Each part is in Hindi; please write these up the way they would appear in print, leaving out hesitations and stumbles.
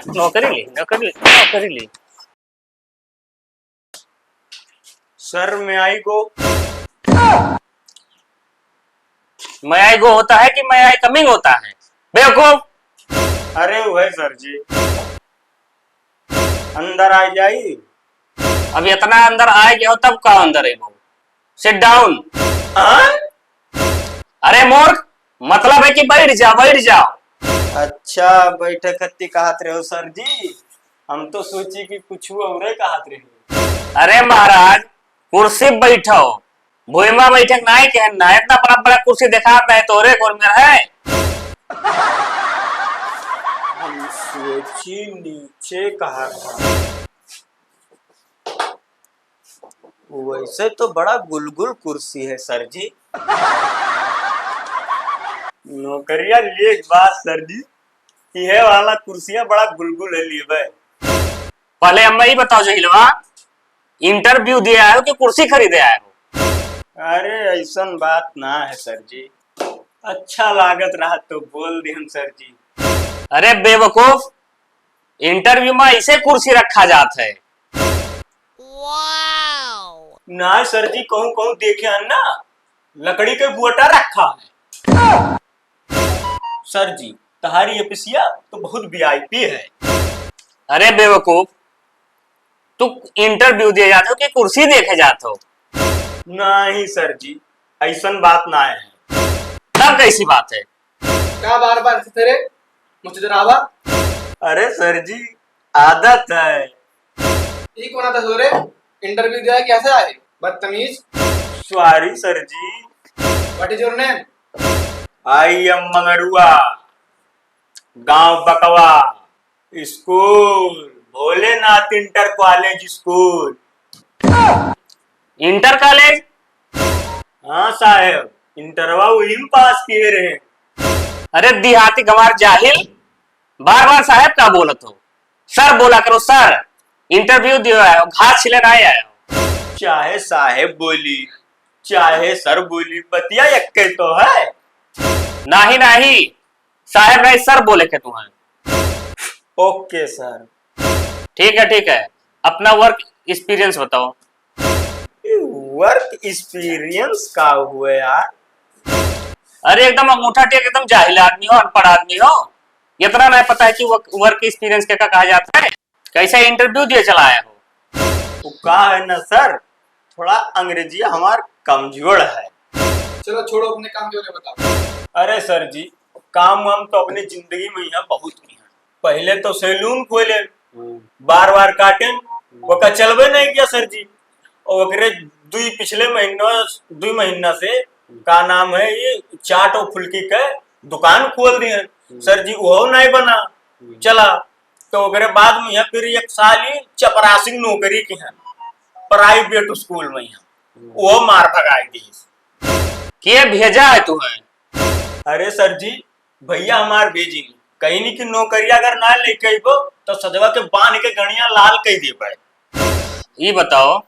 नौकरी ली नौकरी ली नौकरी ली। सर मैं आई गो। मैं आई गो होता है कि मैं आई कमिंग होता है बेवकूफ। अरे वह सर जी अंदर आ जाई। अब इतना अंदर आए गए हो तब का अंदर है वो। Sit down. अरे मूर्ख, मतलब है कि बैठ जाओ बैठ जाओ। अच्छा बैठे खत्ती कहत रहे हो सर जी, हम तो सोची कि कुछ और कहत रहे हो। अरे महाराज कुर्सी पे बैठो, भुइमा बैठे नाई कहना है। इतना बड़ा बड़ा कुर्सी दिखाता है तोरे को मेरा है। हम सोची नीचे कहा था। वैसे तो बड़ा गुलगुल कुर्सी है सर जी। नौकरिया लिए बात सर जी, यह वाला कुर्सियां बड़ा गुलगुल है लिए भाई। पहले हमें ही बताओ जहिलवा, इंटरव्यू दिए आए हो कि कुर्सी खरीदे आए हो? अरे ऐसा बात ना है सर जी, अच्छा लागत रहा तो बोल दिहन सर जी। अरे बेवकूफ, इंटरव्यू में इसे कुर्सी रखा जाता है। ना सर जी कहूँ कहूँ देखे हैं ना, लकड़ी के बुअटा रखा है। सर जी तुम्हारी ये पिसिया तो बहुत वीआईपी है। अरे बेवकूफ, तू इंटरव्यू दिए जाते हो कि कुर्सी देखे जाते हो? नहीं सर जी ऐसा बात ना है। तब कैसी बात है? क्या बार बार ऐसे तेरे मुझे जनाबा। अरे सर जी आदत है। ये कौन आता सोरे? इंटरव्यू दिया है कैसे आए बदतमीज। Sorry sir ji. What is your name? I am Mangrua, गांव Bakwa, school Bholenath inter college school. Inter college? हाँ साहेब इंटरवा वही में पास किए रहे। अरे देहाती गंवार जाहिल, बार बार साहब का बोलत हो? सर बोला करो सर। इंटरव्यू दिए आए हो, घास छिले आए हो। चाहे साहेब बोली चाहे सर बोली, बतिया एक तो है। नहीं नहीं, साहब नहीं सर बोले के तुम्हें। Okay sir. ठीक है, अपना वर्क एक्सपीरियंस बताओ। वर्क एक्सपीरियंस का हुआ यार? अरे एकदम अंगूठा टेक, एकदम जाहिल आदमी हो, अनपढ़ आदमी हो। इतना नहीं पता है कि वर्क एक्सपीरियंस क्या कहा जाता है? कैसा इंटरव्यू दिए चला आया हो? तो कहा है ना सर, थोड़ा अंग्रेजी हमार कमजोर है। चलो छोड़ो, अपने काम के बारे में बताओ। अरे सर जी काम हम तो अपनी जिंदगी में यहाँ बहुत की है। पहले तो सैलून खोले, बार बार काटे, वो का चलबे नहीं किया सर जी। और ओकरे पिछले दो महीना से का नाम है ये चाट और फुल्की के दुकान खोल दिए सर जी, वो नहीं बना चला। तो ओकरे बाद में यहाँ फिर एक साल ही चपरासी नौकरी की है प्राइवेट स्कूल में, यहाँ वो मार भगाई दी। के भेजा है तुम्हें? अरे सर जी भैया हमार भेजी कहीं नहीं कि नौकरी अगर ना लेके आइबो तो सजवा के बांध के गणिया लाल कह दे पाए। ये बताओ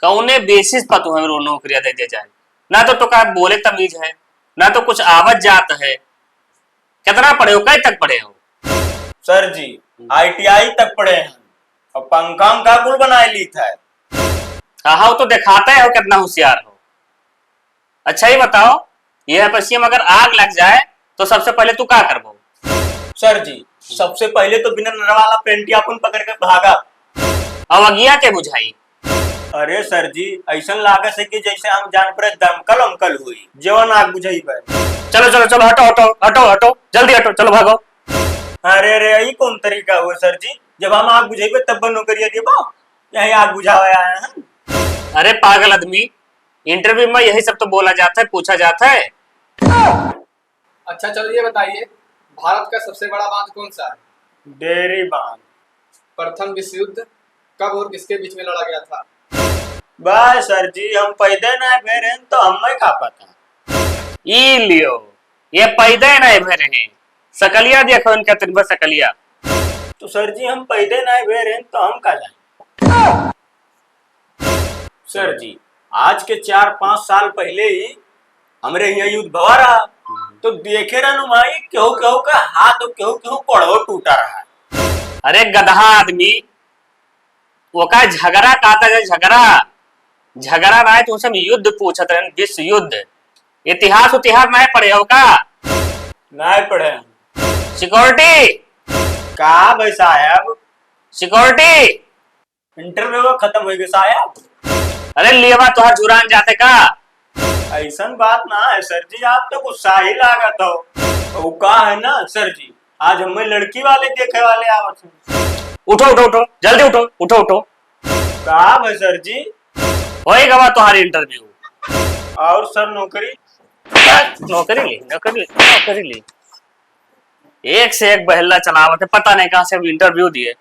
कौने बेसिस पर तुम्हें नौकरियां दे दिया जाए? ना तो का बोले तमीज है, ना तो कुछ आवत जात है। कितना पढ़े हो, कई तक पढ़े हो? सर जी आईटीआई तक पढ़े हैं और पंखा का कुल बनाए ली था। हाँ तो दिखाते हो कितना होशियार हो। अच्छा ही बताओ, यह पश्चिम अगर आग लग जाए तो सबसे पहले तू क्या करबो? सर जी सबसे पहले तो बिना नर वाला पेंटिया अपन पकड़ के भागा। अब अगिया के बुझाई? अरे सर जी ऐसा लागत है कि जैसे हम जान पर दमकल अमकल हुई जवन आग बुझाई पाए। चलो चलो चलो, हटो हटो हटो हटो, जल्दी हटो, चलो भागो। अरे अरे यही कौन तरीका हुआ सर जी, जब हम आग बुझेबे तब नौकरिया देबो, यही आग बुझावे आए हैं। अरे पागल आदमी, इंटरव्यू में यही सब तो बोला जाता है, पूछा जाता है। अच्छा चलो ये बताइए, भारत का सबसे बड़ा बांध कौन सा है? डेयरी बांध। प्रथम विश्व युद्ध कब और किसके बीच में लड़ा गया था? बस सर जी हम पैदे ना भेरे तो हम नहीं खा पाता। ई लियो, ये पैदे नहीं भरे हैं। सकलिया देखो इनका तिनबर सकलिया। तो सर जी हम पैदे ना भेरे तो हम का जाए? सर जी आज के 4-5 साल पहले ही हमरे यहाँ युद्ध भवा रहा, तो देखे रहनु भाई केहू केहू का हाथ और केहू केहू कोड़ो टूटा रहा है। अरे गधा आदमी, वो का झगड़ा कहता है, झगड़ा रहा है तो उसमें युद्ध पूछत रहे, विश्व युद्ध। इतिहास उतिहास नहीं पढ़े हो का? नहीं पढ़े हम। सिक्योरिटी, का भाई साहब? सिक्योरिटी। इंटरव्यू खत्म हो गया साहब। अरे लेवा तुहार जुरान जाते का? ऐसा बात ना है सर जी, आप तो गुस्सा ही लागत हो। वो का है ना सर जी, आज हमें लड़की वाले देखे वाले आवत हैं। उठो उठो उठो, जल्दी उठो उठो उठो। का भाई सर जी? होएगा बा तुम्हारी इंटरव्यू। और सर नौकरी? नौकरी ली, नौकरी ली, नौकरी ली। एक से एक बहला चलावत है, पता नहीं कहाँ से इंटरव्यू दिए।